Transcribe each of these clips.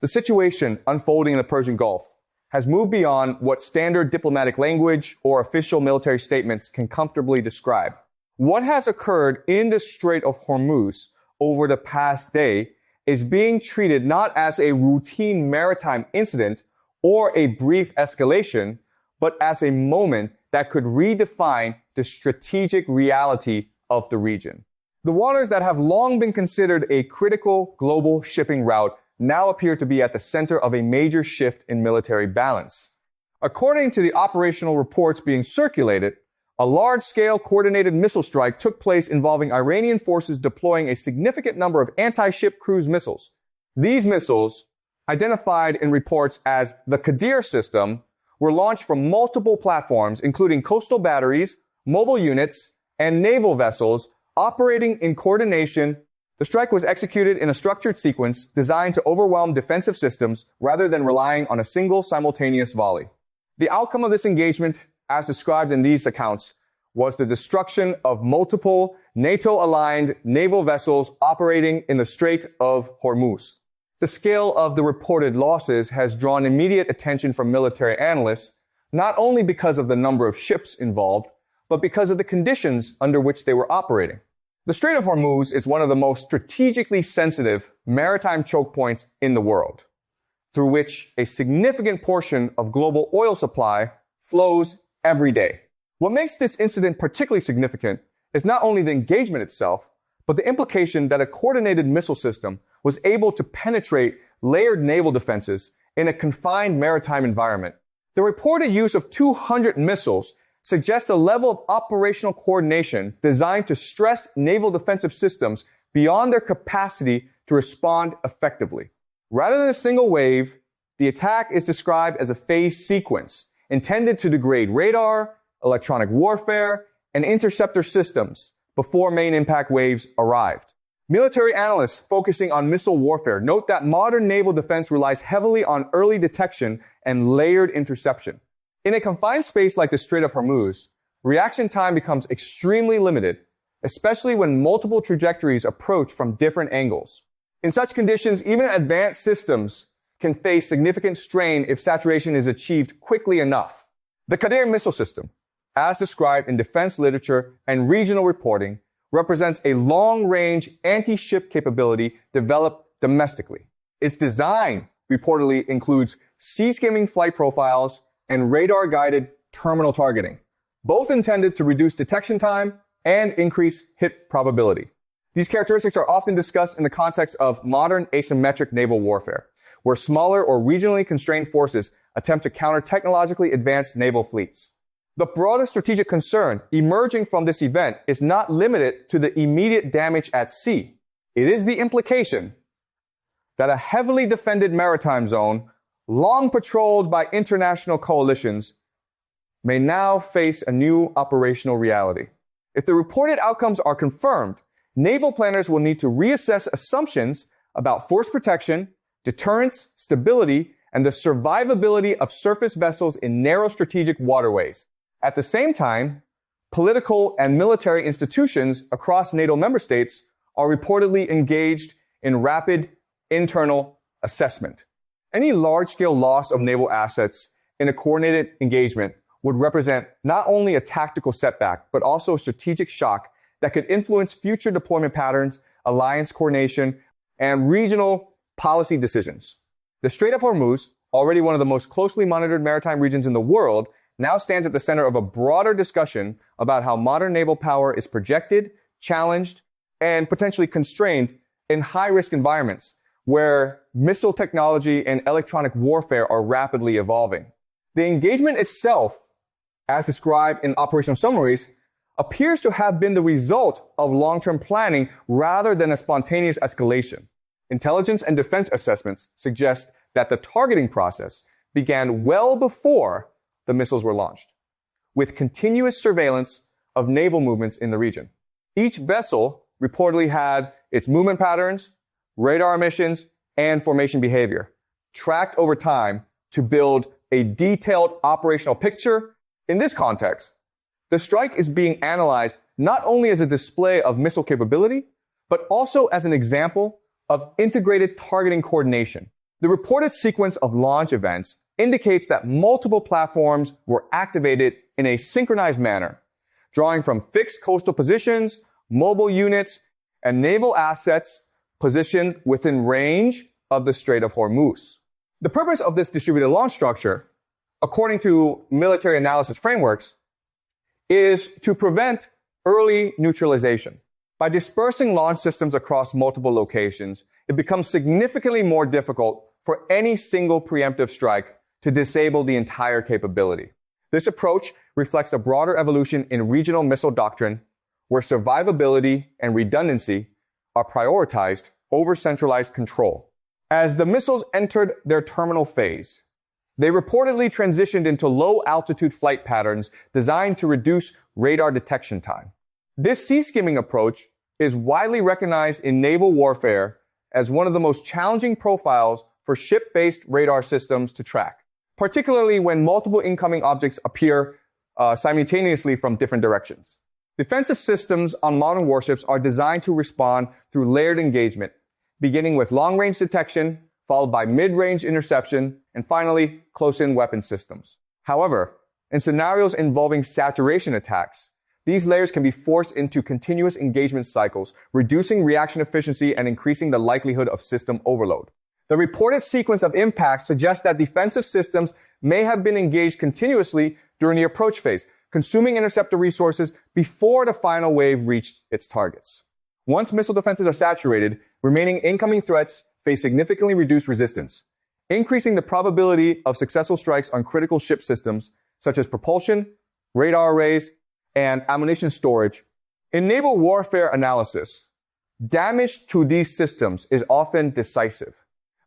The situation unfolding in the Persian Gulf has moved beyond what standard diplomatic language or official military statements can comfortably describe. What has occurred in the Strait of Hormuz over the past day is being treated not as a routine maritime incident or a brief escalation, but as a moment that could redefine the strategic reality of the region. The waters that have long been considered a critical global shipping route now appear to be at the center of a major shift in military balance. According to the operational reports being circulated, a large-scale coordinated missile strike took place involving Iranian forces deploying a significant number of anti-ship cruise missiles. These missiles, identified in reports as the Qadir system, were launched from multiple platforms, including coastal batteries, mobile units, and naval vessels operating in coordination. The strike was executed in a structured sequence designed to overwhelm defensive systems rather than relying on a single simultaneous volley. The outcome of this engagement, as described in these accounts, was the destruction of multiple NATO-aligned naval vessels operating in the Strait of Hormuz. The scale of the reported losses has drawn immediate attention from military analysts, not only because of the number of ships involved, but because of the conditions under which they were operating. The Strait of Hormuz is one of the most strategically sensitive maritime choke points in the world, through which a significant portion of global oil supply flows every day. What makes this incident particularly significant is not only the engagement itself, but the implication that a coordinated missile system was able to penetrate layered naval defenses in a confined maritime environment. The reported use of 200 missiles suggests a level of operational coordination designed to stress naval defensive systems beyond their capacity to respond effectively. Rather than a single wave, the attack is described as a phased sequence intended to degrade radar, electronic warfare, and interceptor systems before main impact waves arrived. Military analysts focusing on missile warfare note that modern naval defense relies heavily on early detection and layered interception. In a confined space like the Strait of Hormuz, reaction time becomes extremely limited, especially when multiple trajectories approach from different angles. In such conditions, even advanced systems can face significant strain if saturation is achieved quickly enough. The Qadir missile system, as described in defense literature and regional reporting, represents a long-range anti-ship capability developed domestically. Its design reportedly includes sea-skimming flight profiles and radar-guided terminal targeting, both intended to reduce detection time and increase hit probability. These characteristics are often discussed in the context of modern asymmetric naval warfare, where smaller or regionally constrained forces attempt to counter technologically advanced naval fleets. The broader strategic concern emerging from this event is not limited to the immediate damage at sea. It is the implication that a heavily defended maritime zone, long patrolled by international coalitions, may now face a new operational reality. If the reported outcomes are confirmed, naval planners will need to reassess assumptions about force protection, deterrence, stability, and the survivability of surface vessels in narrow strategic waterways. At the same time, political and military institutions across NATO member states are reportedly engaged in rapid internal assessment. Any large-scale loss of naval assets in a coordinated engagement would represent not only a tactical setback, but also a strategic shock that could influence future deployment patterns, alliance coordination, and regional policy decisions. The Strait of Hormuz, already one of the most closely monitored maritime regions in the world, now stands at the center of a broader discussion about how modern naval power is projected, challenged, and potentially constrained in high-risk environments where missile technology and electronic warfare are rapidly evolving. The engagement itself, as described in operational summaries, appears to have been the result of long-term planning rather than a spontaneous escalation. Intelligence and defense assessments suggest that the targeting process began well before the missiles were launched, with continuous surveillance of naval movements in the region. Each vessel reportedly had its movement patterns, radar emissions, and formation behavior tracked over time to build a detailed operational picture. In this context, the strike is being analyzed not only as a display of missile capability, but also as an example of integrated targeting coordination. The reported sequence of launch events indicates that multiple platforms were activated in a synchronized manner, drawing from fixed coastal positions, mobile units, and naval assets positioned within range of the Strait of Hormuz. The purpose of this distributed launch structure, according to military analysis frameworks, is to prevent early neutralization. By dispersing launch systems across multiple locations, it becomes significantly more difficult for any single preemptive strike to disable the entire capability. This approach reflects a broader evolution in regional missile doctrine, where survivability and redundancy are prioritized over centralized control. As the missiles entered their terminal phase, they reportedly transitioned into low-altitude flight patterns designed to reduce radar detection time. This sea-skimming approach is widely recognized in naval warfare as one of the most challenging profiles for ship-based radar systems to track, particularly when multiple incoming objects appear simultaneously from different directions. Defensive systems on modern warships are designed to respond through layered engagement, beginning with long-range detection, followed by mid-range interception, and finally, close-in weapon systems. However, in scenarios involving saturation attacks, these layers can be forced into continuous engagement cycles, reducing reaction efficiency and increasing the likelihood of system overload. The reported sequence of impacts suggests that defensive systems may have been engaged continuously during the approach phase, consuming interceptor resources before the final wave reached its targets. Once missile defenses are saturated, remaining incoming threats face significantly reduced resistance, increasing the probability of successful strikes on critical ship systems such as propulsion, radar arrays, and ammunition storage. In naval warfare analysis, damage to these systems is often decisive.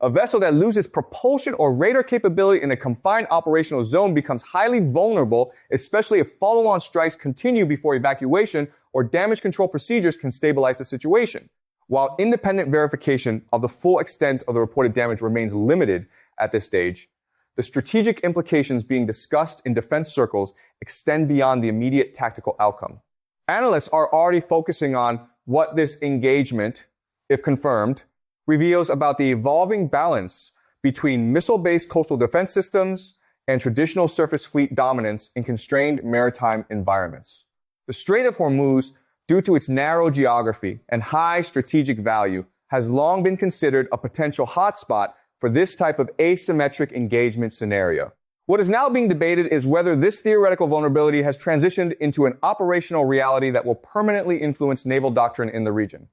A vessel that loses propulsion or radar capability in a confined operational zone becomes highly vulnerable, especially if follow-on strikes continue before evacuation or damage control procedures can stabilize the situation. While independent verification of the full extent of the reported damage remains limited at this stage, the strategic implications being discussed in defense circles extend beyond the immediate tactical outcome. Analysts are already focusing on what this engagement, if confirmed, reveals about the evolving balance between missile-based coastal defense systems and traditional surface fleet dominance in constrained maritime environments. The Strait of Hormuz, due to its narrow geography and high strategic value, has long been considered a potential hotspot for this type of asymmetric engagement scenario. What is now being debated is whether this theoretical vulnerability has transitioned into an operational reality that will permanently influence naval doctrine in the region.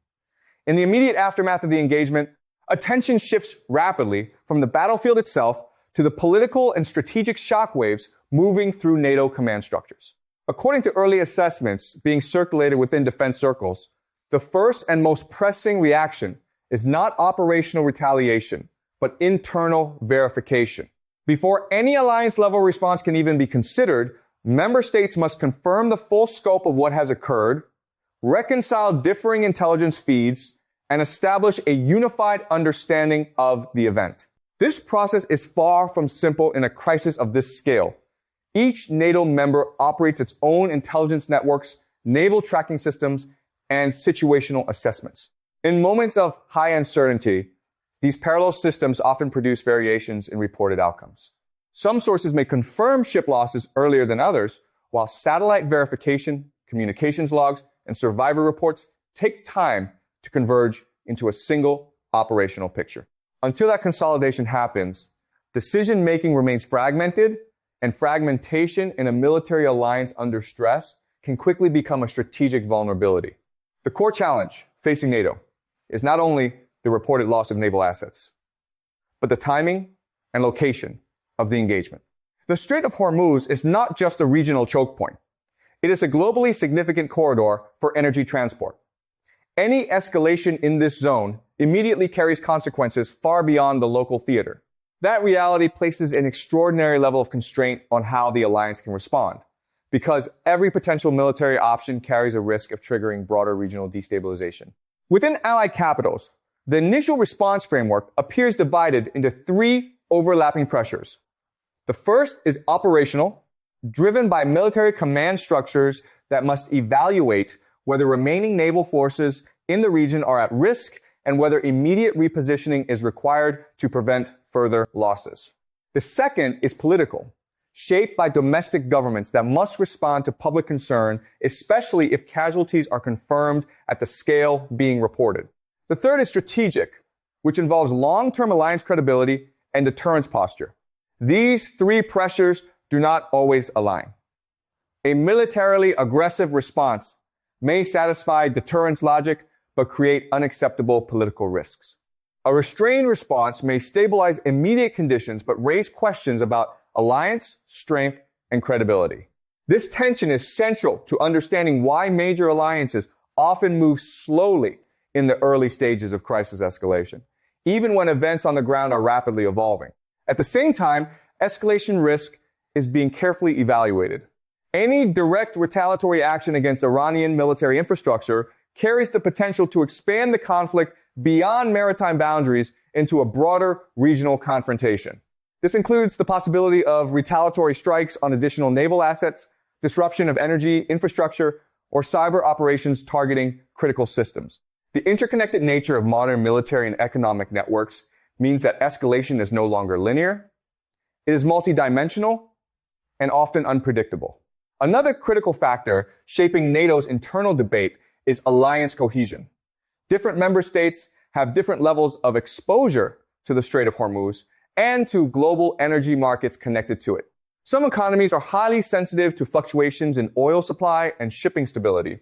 In the immediate aftermath of the engagement, attention shifts rapidly from the battlefield itself to the political and strategic shockwaves moving through NATO command structures. According to early assessments being circulated within defense circles, the first and most pressing reaction is not operational retaliation, but internal verification. Before any alliance-level response can even be considered, member states must confirm the full scope of what has occurred, reconcile differing intelligence feeds, and establish a unified understanding of the event. This process is far from simple in a crisis of this scale. Each NATO member operates its own intelligence networks, naval tracking systems, and situational assessments. In moments of high uncertainty, these parallel systems often produce variations in reported outcomes. Some sources may confirm ship losses earlier than others, while satellite verification, communications logs, and survivor reports take time to converge into a single operational picture. Until that consolidation happens, decision-making remains fragmented, and fragmentation in a military alliance under stress can quickly become a strategic vulnerability. The core challenge facing NATO is not only the reported loss of naval assets, but the timing and location of the engagement. The Strait of Hormuz is not just a regional choke point. It is a globally significant corridor for energy transport. Any escalation in this zone immediately carries consequences far beyond the local theater. That reality places an extraordinary level of constraint on how the alliance can respond, because every potential military option carries a risk of triggering broader regional destabilization. Within allied capitals, the initial response framework appears divided into three overlapping pressures. The first is operational, driven by military command structures that must evaluate whether remaining naval forces in the region are at risk and whether immediate repositioning is required to prevent further losses. The second is political, shaped by domestic governments that must respond to public concern, especially if casualties are confirmed at the scale being reported. The third is strategic, which involves long-term alliance credibility and deterrence posture. These three pressures do not always align. A militarily aggressive response may satisfy deterrence logic, but create unacceptable political risks. A restrained response may stabilize immediate conditions, but raise questions about alliance, strength, and credibility. This tension is central to understanding why major alliances often move slowly in the early stages of crisis escalation, even when events on the ground are rapidly evolving. At the same time, escalation risk is being carefully evaluated. Any direct retaliatory action against Iranian military infrastructure carries the potential to expand the conflict beyond maritime boundaries into a broader regional confrontation. This includes the possibility of retaliatory strikes on additional naval assets, disruption of energy infrastructure, or cyber operations targeting critical systems. The interconnected nature of modern military and economic networks means that escalation is no longer linear. It is multidimensional and often unpredictable. Another critical factor shaping NATO's internal debate is alliance cohesion. Different member states have different levels of exposure to the Strait of Hormuz and to global energy markets connected to it. Some economies are highly sensitive to fluctuations in oil supply and shipping stability,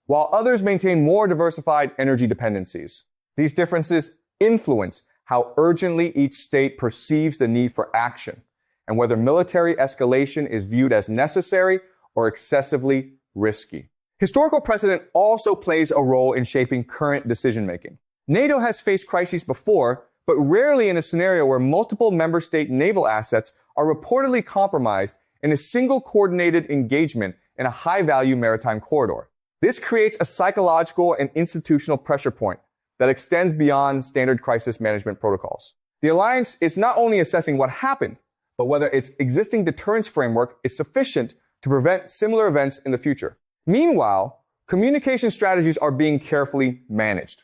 while others maintain more diversified energy dependencies. These differences influence how urgently each state perceives the need for action and whether military escalation is viewed as necessary or excessively risky. Historical precedent also plays a role in shaping current decision-making. NATO has faced crises before, but rarely in a scenario where multiple member state naval assets are reportedly compromised in a single coordinated engagement in a high-value maritime corridor. This creates a psychological and institutional pressure point that extends beyond standard crisis management protocols. The alliance is not only assessing what happened, but whether its existing deterrence framework is sufficient to prevent similar events in the future. Meanwhile, communication strategies are being carefully managed.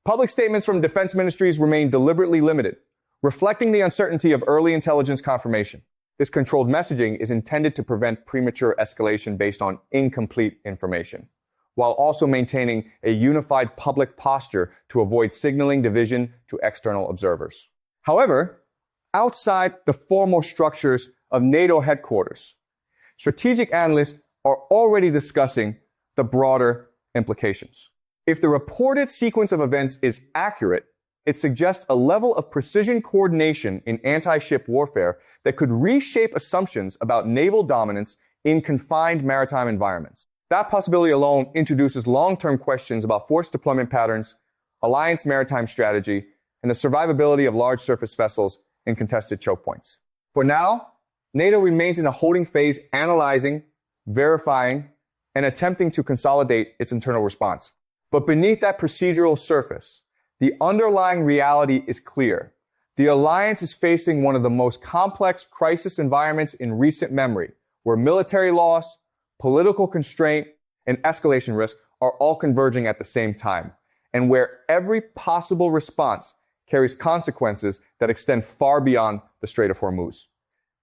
Public statements from defense ministries remain deliberately limited, reflecting the uncertainty of early intelligence confirmation. This controlled messaging is intended to prevent premature escalation based on incomplete information, while also maintaining a unified public posture to avoid signaling division to external observers. However, outside the formal structures of NATO headquarters, strategic analysts are already discussing the broader implications. If the reported sequence of events is accurate, it suggests a level of precision coordination in anti-ship warfare that could reshape assumptions about naval dominance in confined maritime environments. That possibility alone introduces long-term questions about force deployment patterns, alliance maritime strategy, and the survivability of large surface vessels in contested choke points. For now, NATO remains in a holding phase, analyzing, verifying, and attempting to consolidate its internal response. But beneath that procedural surface, the underlying reality is clear. The alliance is facing one of the most complex crisis environments in recent memory, where military loss, political constraint, and escalation risk are all converging at the same time, and where every possible response carries consequences that extend far beyond the Strait of Hormuz.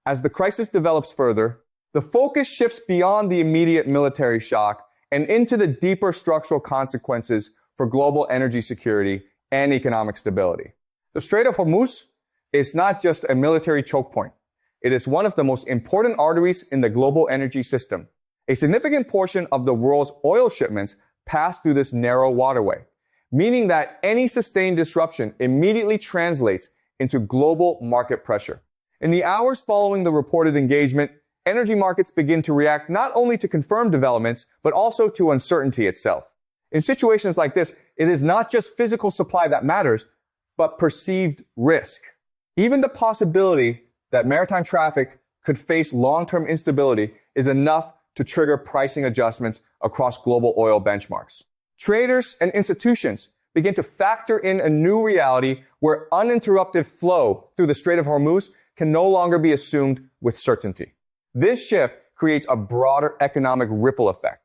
As the crisis develops further, the focus shifts beyond the immediate military shock and into the deeper structural consequences for global energy security and economic stability. The Strait of Hormuz is not just a military choke point. It is one of the most important arteries in the global energy system. A significant portion of the world's oil shipments pass through this narrow waterway, meaning that any sustained disruption immediately translates into global market pressure. In the hours following the reported engagement, energy markets begin to react not only to confirmed developments, but also to uncertainty itself. In situations like this, it is not just physical supply that matters, but perceived risk. Even the possibility that maritime traffic could face long-term instability is enough to trigger pricing adjustments across global oil benchmarks. Traders and institutions begin to factor in a new reality where uninterrupted flow through the Strait of Hormuz can no longer be assumed with certainty. This shift creates a broader economic ripple effect.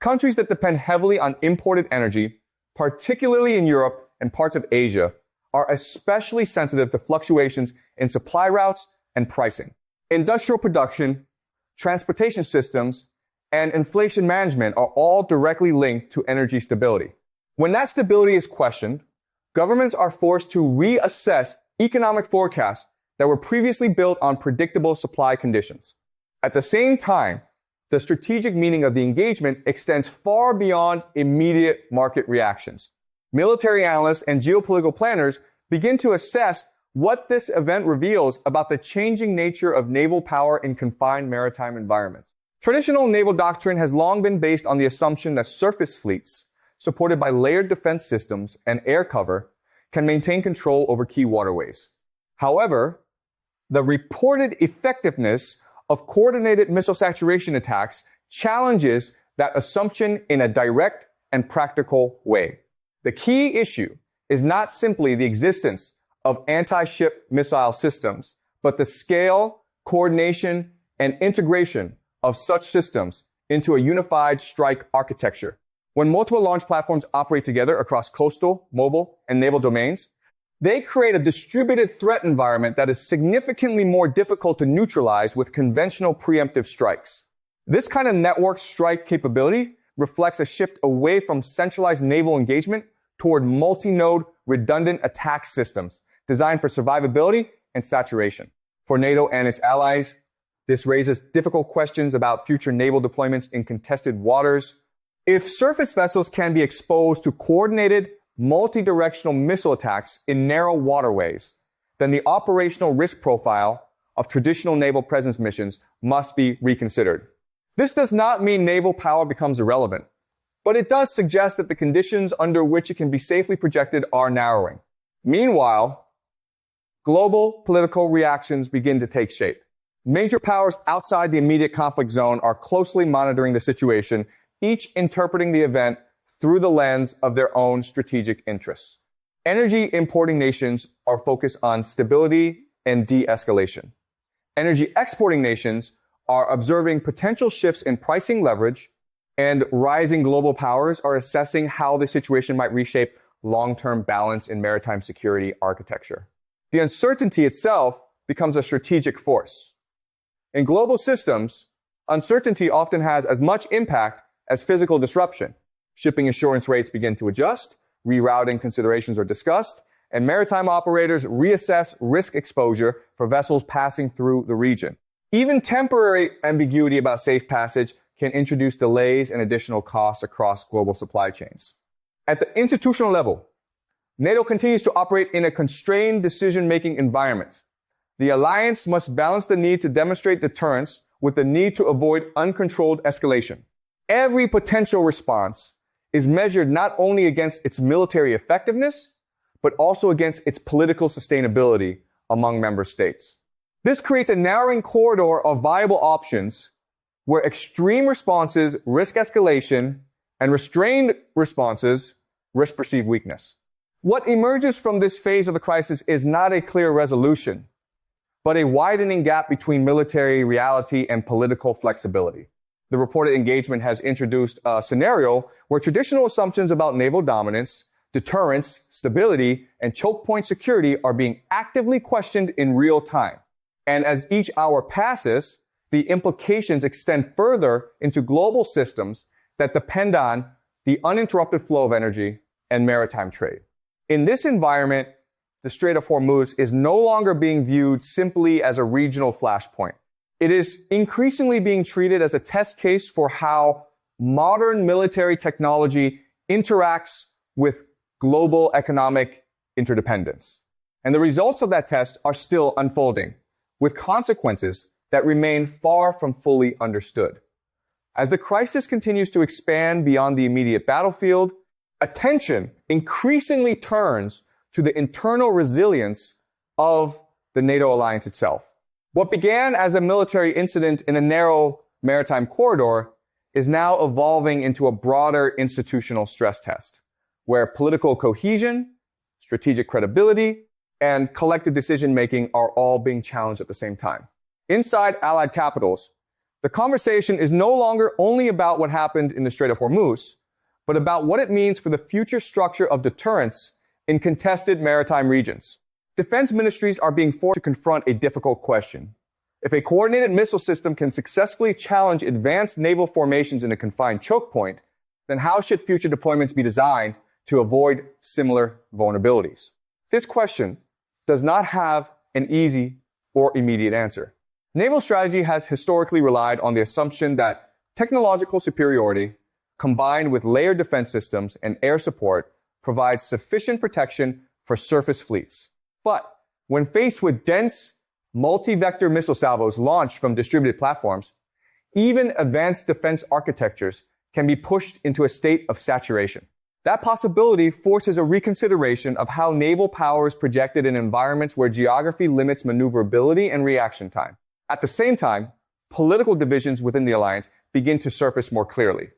Countries that depend heavily on imported energy, particularly in Europe and parts of Asia, are especially sensitive to fluctuations in supply routes and pricing. Industrial production, transportation systems, and inflation management are all directly linked to energy stability. When that stability is questioned, governments are forced to reassess economic forecasts that were previously built on predictable supply conditions. At the same time, the strategic meaning of the engagement extends far beyond immediate market reactions. Military analysts and geopolitical planners begin to assess what this event reveals about the changing nature of naval power in confined maritime environments. Traditional naval doctrine has long been based on the assumption that surface fleets, supported by layered defense systems and air cover, can maintain control over key waterways. However, the reported effectiveness of coordinated missile saturation attacks challenges that assumption in a direct and practical way. The key issue is not simply the existence of anti-ship missile systems, but the scale, coordination, and integration of such systems into a unified strike architecture. When multiple launch platforms operate together across coastal, mobile, and naval domains, they create a distributed threat environment that is significantly more difficult to neutralize with conventional preemptive strikes. This kind of network strike capability reflects a shift away from centralized naval engagement toward multi-node redundant attack systems designed for survivability and saturation. For NATO and its allies, this raises difficult questions about future naval deployments in contested waters. If surface vessels can be exposed to coordinated multi-directional missile attacks in narrow waterways, then the operational risk profile of traditional naval presence missions must be reconsidered. This does not mean naval power becomes irrelevant, but it does suggest that the conditions under which it can be safely projected are narrowing. Meanwhile, global political reactions begin to take shape. Major powers outside the immediate conflict zone are closely monitoring the situation, each interpreting the event through the lens of their own strategic interests. Energy importing nations are focused on stability and de-escalation. Energy exporting nations are observing potential shifts in pricing leverage, and rising global powers are assessing how the situation might reshape long-term balance in maritime security architecture. The uncertainty itself becomes a strategic force. In global systems, uncertainty often has as much impact as physical disruption. Shipping assurance rates begin to adjust, rerouting considerations are discussed, and maritime operators reassess risk exposure for vessels passing through the region. Even temporary ambiguity about safe passage can introduce delays and additional costs across global supply chains. At the institutional level, NATO continues to operate in a constrained decision-making environment. The alliance must balance the need to demonstrate deterrence with the need to avoid uncontrolled escalation. Every potential response is measured not only against its military effectiveness, but also against its political sustainability among member states. This creates a narrowing corridor of viable options where extreme responses risk escalation and restrained responses risk perceived weakness. What emerges from this phase of the crisis is not a clear resolution, but a widening gap between military reality and political flexibility. The reported engagement has introduced a scenario where traditional assumptions about naval dominance, deterrence, stability, and choke point security are being actively questioned in real time. And as each hour passes, the implications extend further into global systems that depend on the uninterrupted flow of energy and maritime trade. In this environment, the Strait of Hormuz is no longer being viewed simply as a regional flashpoint. It is increasingly being treated as a test case for how modern military technology interacts with global economic interdependence. And the results of that test are still unfolding, with consequences that remain far from fully understood. As the crisis continues to expand beyond the immediate battlefield, attention increasingly turns to the internal resilience of the NATO alliance itself. What began as a military incident in a narrow maritime corridor is now evolving into a broader institutional stress test, where political cohesion, strategic credibility, and collective decision-making are all being challenged at the same time. Inside allied capitals, the conversation is no longer only about what happened in the Strait of Hormuz, but about what it means for the future structure of deterrence in contested maritime regions. Defense ministries are being forced to confront a difficult question. If a coordinated missile system can successfully challenge advanced naval formations in a confined choke point, then how should future deployments be designed to avoid similar vulnerabilities? This question does not have an easy or immediate answer. Naval strategy has historically relied on the assumption that technological superiority, combined with layered defense systems and air support, provides sufficient protection for surface fleets. But when faced with dense, multi-vector missile salvos launched from distributed platforms, even advanced defense architectures can be pushed into a state of saturation. That possibility forces a reconsideration of how naval power is projected in environments where geography limits maneuverability and reaction time. At the same time, political divisions within the alliance begin to surface more clearly.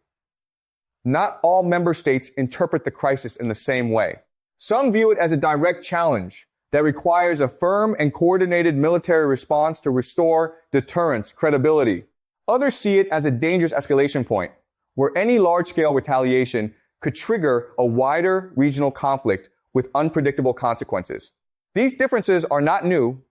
Not all member states interpret the crisis in the same way. Some view it as a direct challenge that requires a firm and coordinated military response to restore deterrence credibility. Others see it as a dangerous escalation point, where any large-scale retaliation could trigger a wider regional conflict with unpredictable consequences. These differences are not new,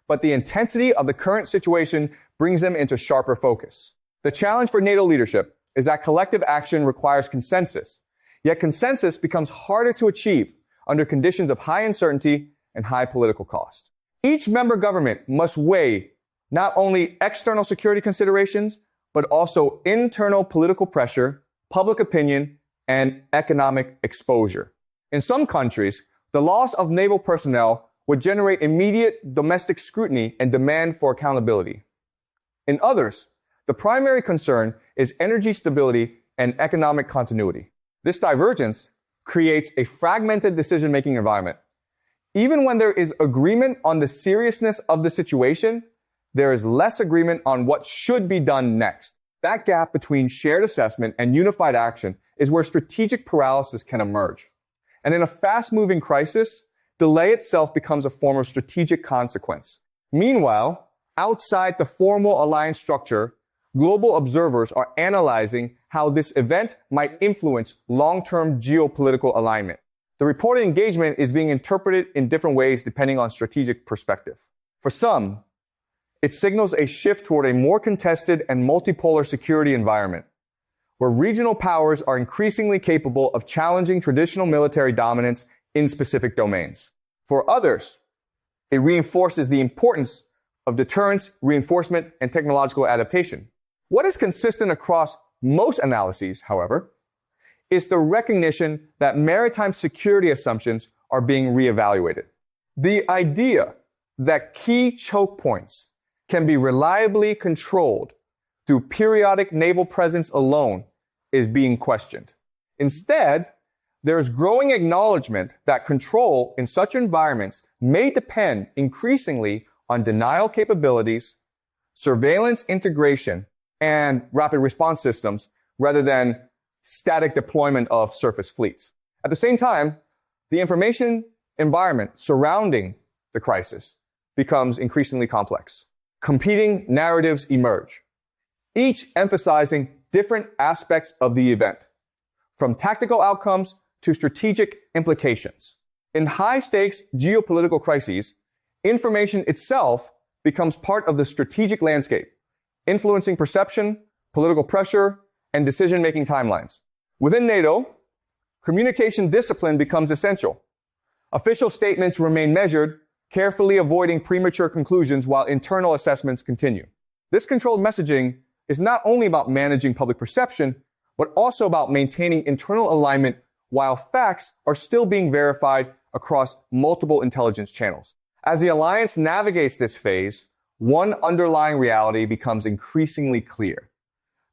but the intensity of the current situation brings them into sharper focus. The challenge for NATO leadership is that collective action requires consensus, yet consensus becomes harder to achieve under conditions of high uncertainty and high political cost. Each member government must weigh not only external security considerations, but also internal political pressure, public opinion, and economic exposure. In some countries, the loss of naval personnel would generate immediate domestic scrutiny and demand for accountability. In others, the primary concern is energy stability and economic continuity. This divergence creates a fragmented decision-making environment. Even when there is agreement on the seriousness of the situation, there is less agreement on what should be done next. That gap between shared assessment and unified action is where strategic paralysis can emerge. And in a fast-moving crisis, delay itself becomes a form of strategic consequence. Meanwhile, outside the formal alliance structure, global observers are analyzing how this event might influence long-term geopolitical alignment. The reported engagement is being interpreted in different ways depending on strategic perspective. For some, it signals a shift toward a more contested and multipolar security environment, where regional powers are increasingly capable of challenging traditional military dominance in specific domains. For others, it reinforces the importance of deterrence, reinforcement, and technological adaptation. What is consistent across most analyses, however, is the recognition that maritime security assumptions are being reevaluated. The idea that key choke points can be reliably controlled through periodic naval presence alone is being questioned. Instead, there is growing acknowledgement that control in such environments may depend increasingly on denial capabilities, surveillance integration, and rapid response systems rather than static deployment of surface fleets. At the same time, the information environment surrounding the crisis becomes increasingly complex. Competing narratives emerge, each emphasizing different aspects of the event, from tactical outcomes to strategic implications. In high-stakes geopolitical crises, information itself becomes part of the strategic landscape, influencing perception, political pressure, and decision-making timelines. Within NATO, communication discipline becomes essential. Official statements remain measured, carefully avoiding premature conclusions while internal assessments continue. This controlled messaging is not only about managing public perception, but also about maintaining internal alignment while facts are still being verified across multiple intelligence channels. As the alliance navigates this phase, one underlying reality becomes increasingly clear.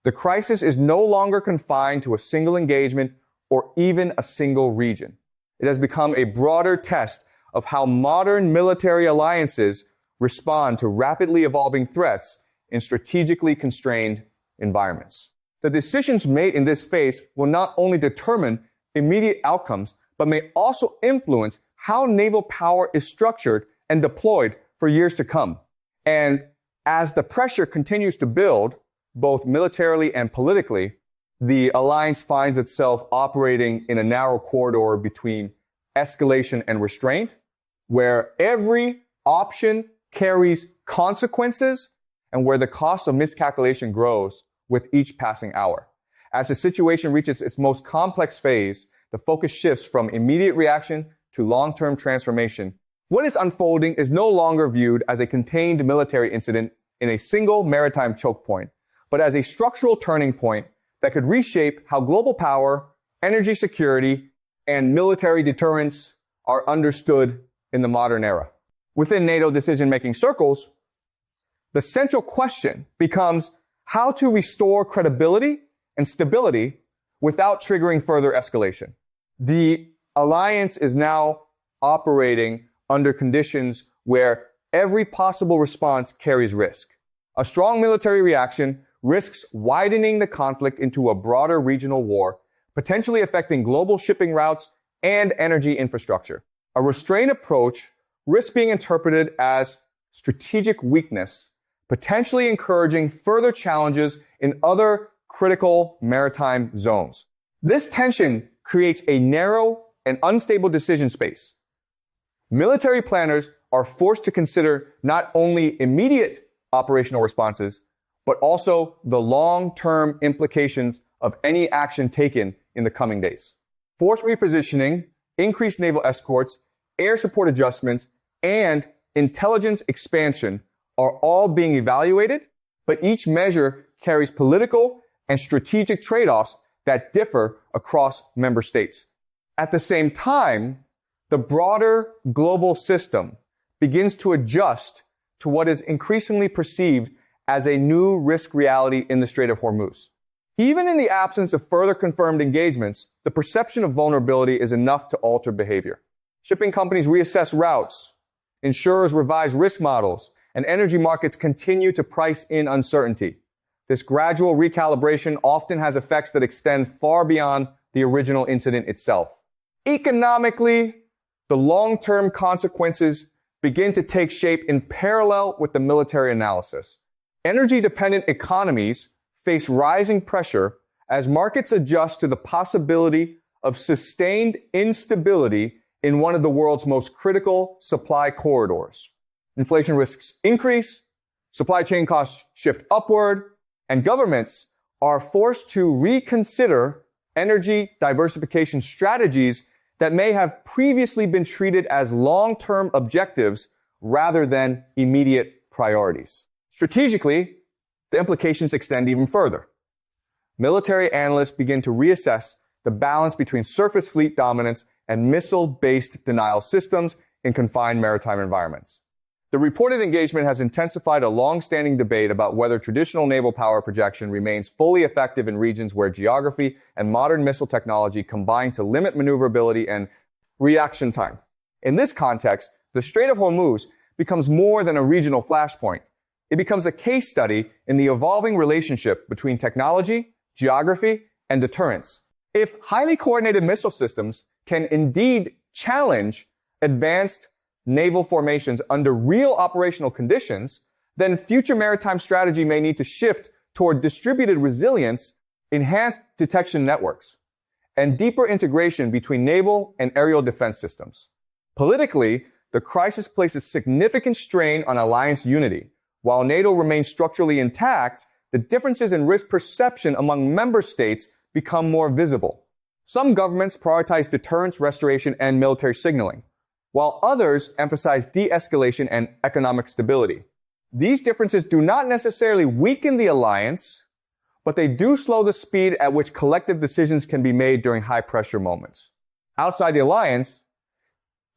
The crisis is no longer confined to a single engagement or even a single region. It has become a broader test of how modern military alliances respond to rapidly evolving threats in strategically constrained environments. The decisions made in this phase will not only determine immediate outcomes, but may also influence how naval power is structured and deployed for years to come. And as the pressure continues to build, both militarily and politically, the alliance finds itself operating in a narrow corridor between escalation and restraint, where every option carries consequences and where the cost of miscalculation grows with each passing hour. As the situation reaches its most complex phase, the focus shifts from immediate reaction to long-term transformation. What is unfolding is no longer viewed as a contained military incident in a single maritime choke point, but as a structural turning point that could reshape how global power, energy security, and military deterrence are understood in the modern era. Within NATO decision-making circles, the central question becomes how to restore credibility and stability without triggering further escalation. The alliance is now operating under conditions where every possible response carries risk. A strong military reaction risks widening the conflict into a broader regional war, potentially affecting global shipping routes and energy infrastructure. A restrained approach risks being interpreted as strategic weakness, potentially encouraging further challenges in other critical maritime zones. This tension creates a narrow and unstable decision space. Military planners are forced to consider not only immediate operational responses, but also the long-term implications of any action taken in the coming days. Force repositioning, increased naval escorts, air support adjustments, and intelligence expansion are all being evaluated, but each measure carries political and strategic trade-offs that differ across member states. At the same time, the broader global system begins to adjust to what is increasingly perceived as a new risk reality in the Strait of Hormuz. Even in the absence of further confirmed engagements, the perception of vulnerability is enough to alter behavior. Shipping companies reassess routes, insurers revise risk models, and energy markets continue to price in uncertainty. This gradual recalibration often has effects that extend far beyond the original incident itself. Economically, the long-term consequences begin to take shape in parallel with the military analysis. Energy-dependent economies face rising pressure as markets adjust to the possibility of sustained instability in one of the world's most critical supply corridors. Inflation risks increase, supply chain costs shift upward, and governments are forced to reconsider energy diversification strategies that may have previously been treated as long-term objectives rather than immediate priorities. Strategically, the implications extend even further. Military analysts begin to reassess the balance between surface fleet dominance and missile-based denial systems in confined maritime environments. The reported engagement has intensified a long-standing debate about whether traditional naval power projection remains fully effective in regions where geography and modern missile technology combine to limit maneuverability and reaction time. In this context, the Strait of Hormuz becomes more than a regional flashpoint. It becomes a case study in the evolving relationship between technology, geography, and deterrence. If highly coordinated missile systems can indeed challenge advanced naval formations under real operational conditions, then future maritime strategy may need to shift toward distributed resilience, enhanced detection networks, and deeper integration between naval and aerial defense systems. Politically, the crisis places significant strain on alliance unity. While NATO remains structurally intact, the differences in risk perception among member states become more visible. Some governments prioritize deterrence, restoration, and military signaling, while others emphasize de-escalation and economic stability. These differences do not necessarily weaken the alliance, but they do slow the speed at which collective decisions can be made during high-pressure moments. Outside the alliance,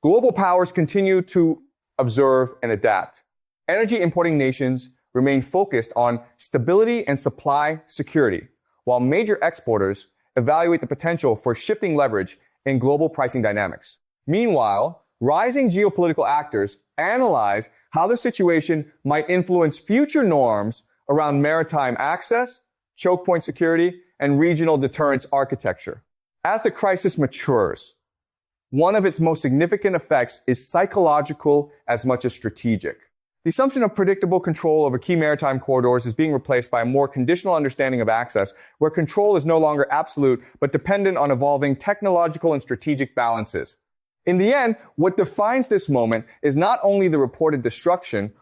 global powers continue to observe and adapt. Energy importing nations remain focused on stability and supply security, while major exporters evaluate the potential for shifting leverage in global pricing dynamics. Meanwhile, rising geopolitical actors analyze how the situation might influence future norms around maritime access, choke point security, and regional deterrence architecture. As the crisis matures, one of its most significant effects is psychological as much as strategic. The assumption of predictable control over key maritime corridors is being replaced by a more conditional understanding of access, where control is no longer absolute, but dependent on evolving technological and strategic balances. In the end, what defines this moment is not only the reported destruction,